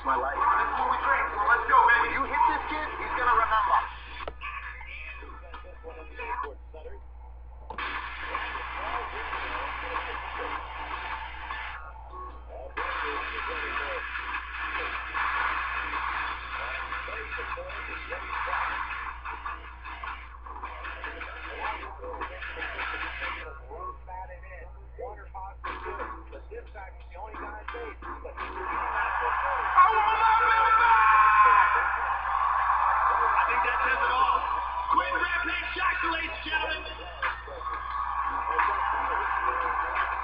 my life. This is what we train for. Let's go, man. When you hit this kid, he's going to remember. Ladies and gentlemen.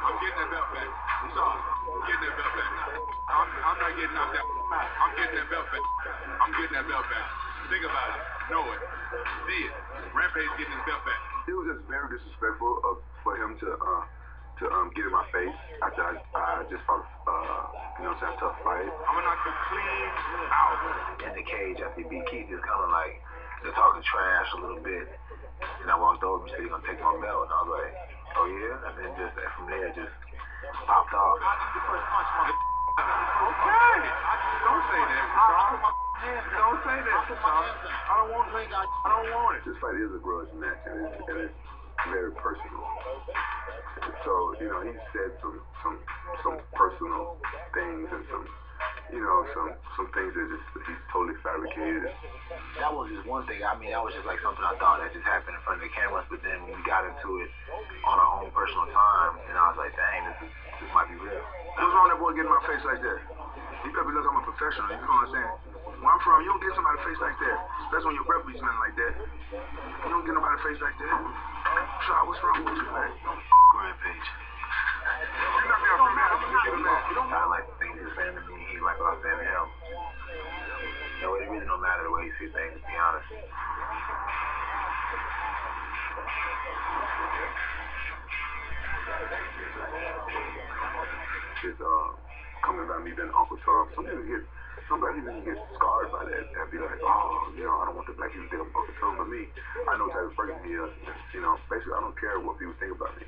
I'm getting that belt back. I'm sorry. I'm getting that belt back. I'm not getting knocked out. I'm getting that belt back. I'm getting that belt back. Think about it. Know it. See it. Rampage getting his belt back. It was just very disrespectful for him to get in my face after I just fought, a tough fight. I'm gonna knock you clean out. In the cage after he beat Keith, just kind of like they're talking trash a little bit. And I walked over and said, "You're gonna take my belt?" And I was like, "Oh yeah?" And then just from there, just popped off. Okay. Don't say that, Rashad. Don't say that, Rashad. I don't want it. I don't want it. This fight is a grudge match, and it's very personal. So, he said some personal things and some things that he's totally fabricated. That was just one thing. I mean, that was just like something I thought that just happened in front of the cameras, but then when we got into it on our own personal time, and I was like, dang, this might be real. What's wrong with that boy getting my face like that? You better look, I'm a professional, you know what I'm saying? Where I'm from, you don't get somebody's face like that. Especially when your breath be smelling like that. You don't get nobody's face like that. Shaw, what's wrong with you, man? Rampage. You knock me out from that, I'm gonna get him mad. You don't I like the things he's saying to me, he like what I'm saying to him. It really don't matter the way you see things, to be honest. It's coming about me being Uncle Tom. Somebody even get scarred by that and be like, oh, I don't want the black people to think I'm Uncle Tom, but me, I know what type of person he is. Basically, I don't care what people think about me.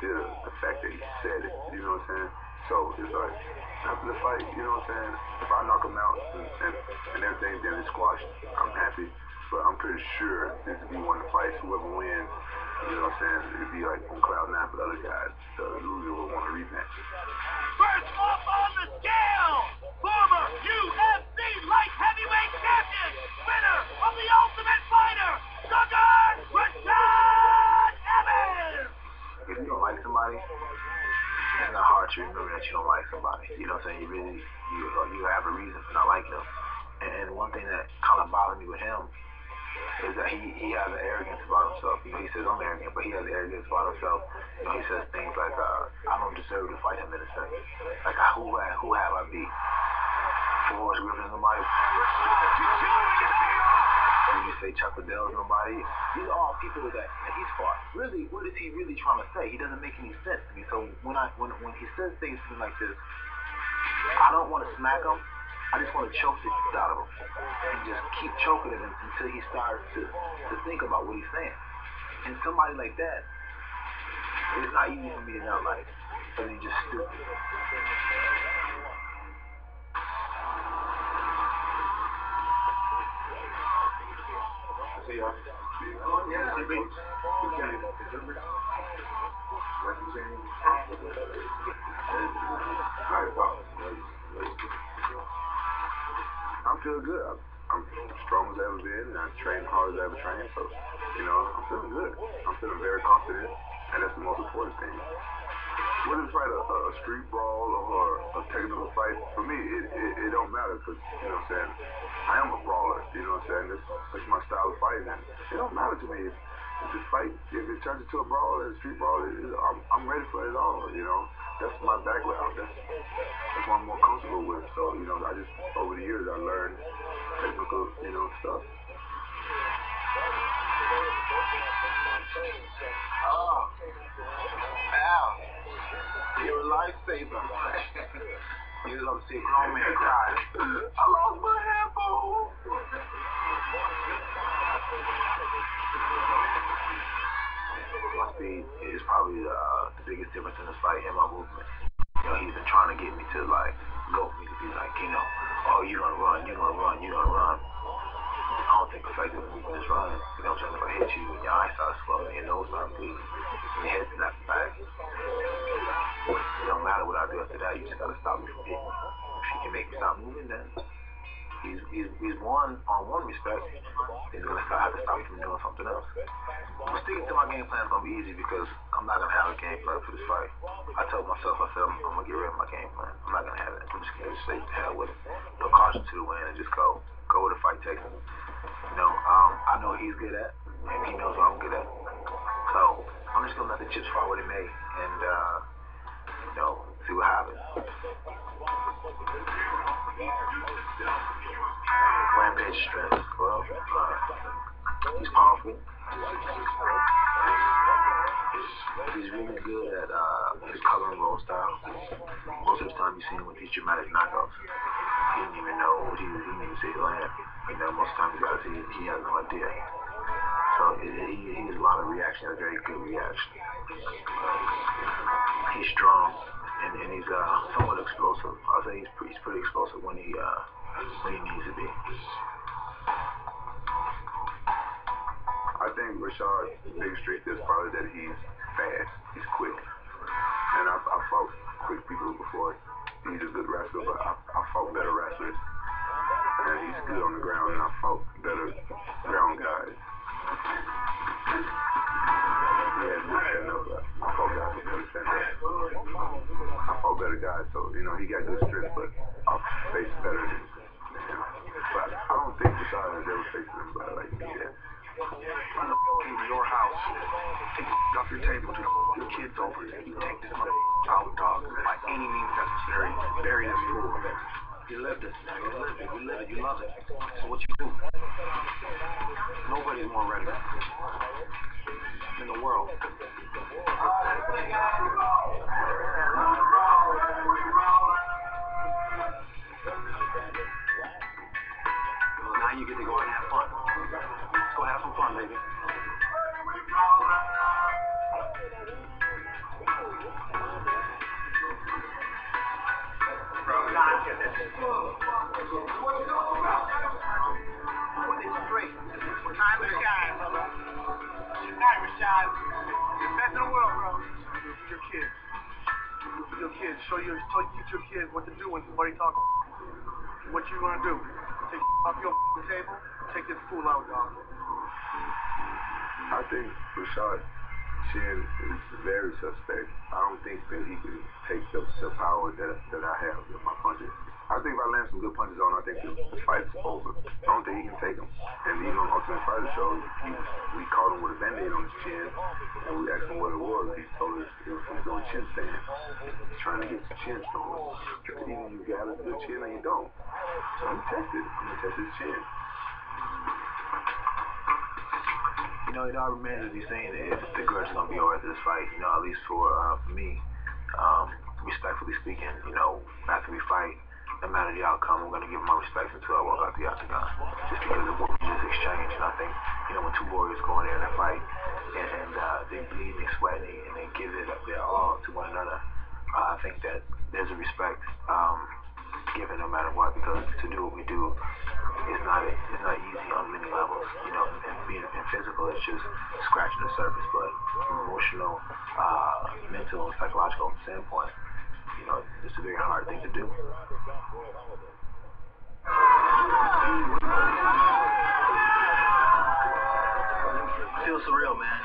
The fact that he said it, you know what I'm saying? So it's like, after the fight, you know what I'm saying? If I knock him out and everything, then it's squashed. I'm happy. But I'm pretty sure this would be one of the fights. Whoever wins, you know what I'm saying? It'd be like on cloud nine for the other guys. The loser will want a rematch. First up on the scale, former UFC light heavyweight champion, winner of the Ultimate Fighter, Sugar Rashad Evans. If you don't like somebody, it's not hard to remember that you don't like somebody. You know what I'm saying? You have a reason for not liking them. And one thing that kind of bothered me with him is that he has an arrogance about himself. He says, I'm arrogant, but he has an arrogance about himself. He says things like, I don't deserve to fight him in a sense. Like, who have I beat? Forrest Griffin, somebody? When you say Chuck Liddell, somebody? These are all people that he's fought. Really, what is he really trying to say? He doesn't make any sense to me. So when he says things to me like this, I don't want to smack him. I just want to choke the shit out of him and just keep choking him until he starts to think about what he's saying. And somebody like that, it's not easy for me to not like, because he's just stupid. See y'all. Yeah, I'm feeling good. I'm strong as I ever been, and I train hard as I ever trained, so, I'm feeling good. I'm feeling very confident, and that's the most important thing. Whether it's fight a street brawl or a technical fight, for me, it don't matter, because, you know what I'm saying, I am a brawler, you know what I'm saying, that's my style of fighting, and it don't matter to me if this fight, if it turns into a brawl or a street brawl, I'm ready for it all, that's my background, that's what I'm more comfortable with, so, I just, over the years, I learned technical, stuff. Oh, Al, you're a lifesaver. You love to see a grown man cry. I lost my hand, boo. My speed is probably the biggest difference in this fight in my movement. He's been trying to get me to, goat me to be oh, you're gonna run. I don't think effective when you can just run. You know what I'm saying? If I hit you and your eyes start swelling, your nose starts bleeding, and your head snaps back, it don't matter what I do after that. You just gotta stop me from hitting you. If you can make me stop moving, then he's won on one respect. He's gonna have to stop me from doing something else. But sticking to my game plan is gonna be easy because I'm not gonna have a game plan for this fight. I told myself, I said I'm gonna get rid of my game plan. I'm not gonna have it. I'm just gonna just say hell with it. Put caution to the wind and just go where the fight takes me. You know, I know what he's good at, and he knows what I'm good at. So I'm just gonna let the chips fall where they may, and see what happens. Rampage strength. Well, he's powerful. He's really good at his cover and roll style. Most of the time, you've seen him with these dramatic knockouts. He didn't even know what he didn't even see it land. You know, most times guys, he has no idea. So he has a lot of reaction, a very good reaction. He's strong and he's somewhat explosive. I'll say he's pretty explosive when he needs to be. I think Rashad's biggest strength is probably that he's fast, he's quick. And I've fought quick people before. He's a good wrestler, but I fought better wrestlers. And he's good on the ground, and I fought better ground guys. He has good stand-up, but I fought guys with better stand-up. I fought better guys, so, he got good strength, but I faced better than him. But I don't think Rashad has ever faced anybody like me yet. Run the into your house, take the off your table, just your kids over, and you take this mother out, dog, by any means necessary. Bury this fool. You lived it, man. You lived it. You live it. You love it. So what you do? Nobody's more ready in the world. Now you get to go out and have fun. Let's go have some fun, baby. Time to shine, brother. Tonight, Rashad. The best in the world, bro. Your kids. Your kids. Teach your kids what to do when somebody talks. What you gonna do? Take off your table. Take this fool out, dog. I think Rashad's chin is very suspect. I don't think that he can take the power that I have with my punches. I think if I land some good punches on him, I think the fight's over. I don't think he can take them. And even on Ultimate Fighter show, we caught him with a band-aid on his chin, and we asked him what it was. He told us it was from doing chin stands, trying to get some chin stones. Either you got a good chin or you don't. So I'm gonna test it. I'm gonna test his chin. It all remains to be seen if the grudge is going to be over after this fight. At least for me, respectfully speaking, after we fight, no matter the outcome, I'm going to give my respects until I walk out the octagon. Just because of what we just exchanged. And I think, when two warriors go in there and they fight, and they bleed and they sweat and they give it up their all to one another, I think that there's a respect given no matter what, because to do what we do, it's not easy on many levels. And being physical, it's just scratching the surface. But from emotional, mental, and psychological standpoint, it's a very hard thing to do. Feels surreal, man.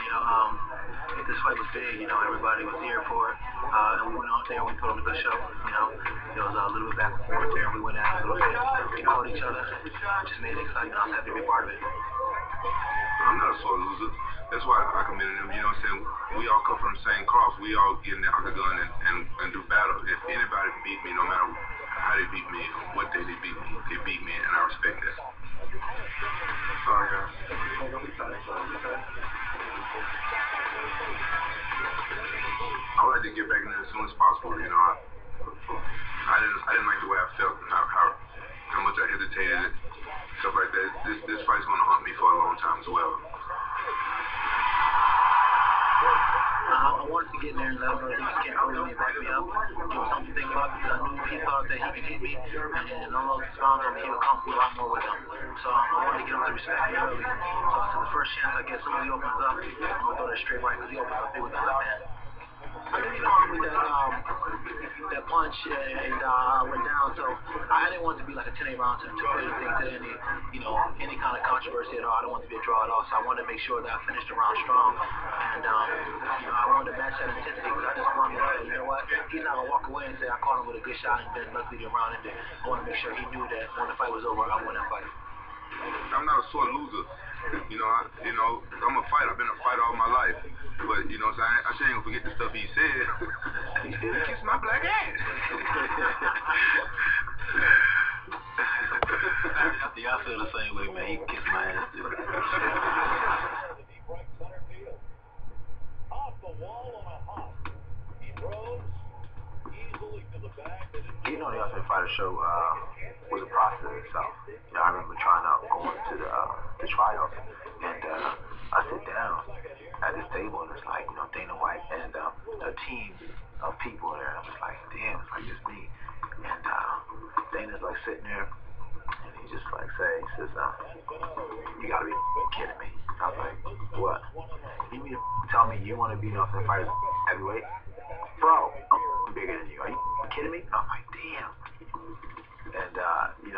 This fight was big. Everybody was here for it, and we went out there and we put on a good show. There was a little bit back and forth there. We went at it a little bit. We caught each other. Just made it exciting. I was happy to be a part of it. I'm not a sore loser. That's why I commended him. You know what I'm saying? We all come from the same cloth. We all get in the octagon and do battle. If anybody beat me, no matter how they beat me or what day they beat me, and I respect that. Sorry, guys. I would like to get back in there as soon as possible. I didn't like the way I felt, how much I hesitated, stuff like that. This fight's gonna haunt me for a long time as well. I wanted to get in there and let him know that he can count on me and back me up. Something to think about because I knew he thought that he could hit me, and all those rounds on me, he would come through a lot more with them. So I wanted to get him to respect me early. So I said, the first chance I get, as soon as he opens up, I'm going to throw that straight right, because he opens up big with that left hand. I think he caught me with that punch, and I went down. So I didn't want it to be like a 10-8 round to put anything to any kind of controversy at all. I don't want it to be a draw at all. So I wanted to make sure that I finished the round strong. And I wanted to match that intensity, because I just wanted to know that, you know what, he's not gonna walk away and say I caught him with a good shot and then luckily the round ended. I want to make sure he knew that when the fight was over, I won that fight. I'm not a sore loser. I'm a fighter. I've been a fighter all my life. But, so I ain't gonna forget the stuff he said. He still kissed my black ass. Yeah, I feel the same way, man. He kissed my ass, too. Off the wall on a hop. He throws easily to the bag. Getting on the Ultimate Fighter show was a process in itself. I remember trying out going to the tryouts, and I sit down at this table, and it's like, Dana White and a team of people there. I'm just like, damn, it's like just me. And Dana's like sitting there, and he just like he says, you gotta be kidding me. I was like, what? You mean to tell me you want to be an Ultimate Fighter heavyweight? Bro, I'm bigger than you. Are you kidding me? I'm like, damn. And,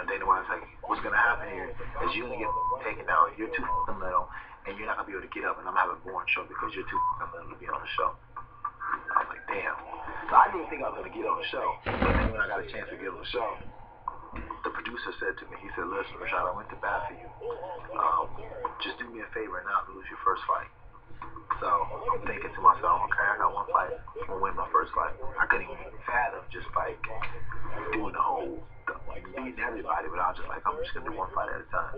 Dana White's like, what's going to happen here is you're going to get taken down. You're too little, and you're not going to be able to get up, and I'm going to have a boring show because you're too little to be on the show. I was like, damn. So I didn't even think I was going to get on the show. But then when I got a chance to get on the show, the producer said to me, he said, listen, Rashad, I went to bat for you. Just do me a favor and not lose your first fight. So I'm thinking to myself, okay, I got one fight. I'm going to win my first fight. I couldn't even fathom just like doing the whole, beating everybody, but I was just like, I'm just going to do one fight at a time.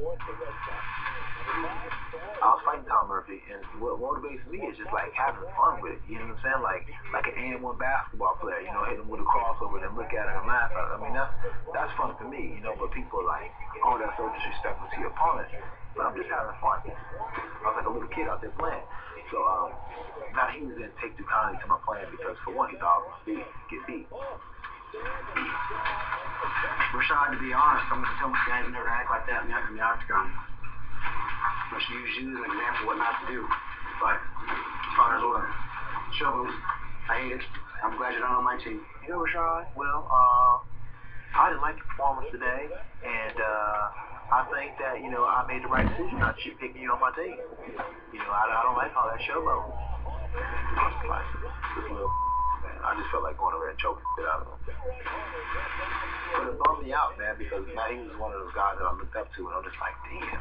I was fighting Tom Murphy, and what motivates me is just like having fun with it. You know what I'm saying? Like an AM1 basketball player, hitting him with a crossover, then look at it and laugh at it. I mean, that's fun for me, but people are like, oh, that's so disrespectful to your opponent. But I'm just having fun. I was like a little kid out there playing. So now he was going to take too kindly to my plan because, for one, he thought I was going to get beat. Rashad, to be honest, I'm going to tell my guys never to act like that in the octagon. I should use you as an example of what not to do. But as far as what shows, I hate it. I'm glad you're not on my team. Rashad, well, I didn't like your performance today, and I think that, I made the right decision not to pick you on my team. I don't like all that showboat. I was like, this little man, I just felt like going over there and choking it out of him. But it bummed me out, man, because Matt, he was one of those guys that I looked up to, and I'm just like, damn.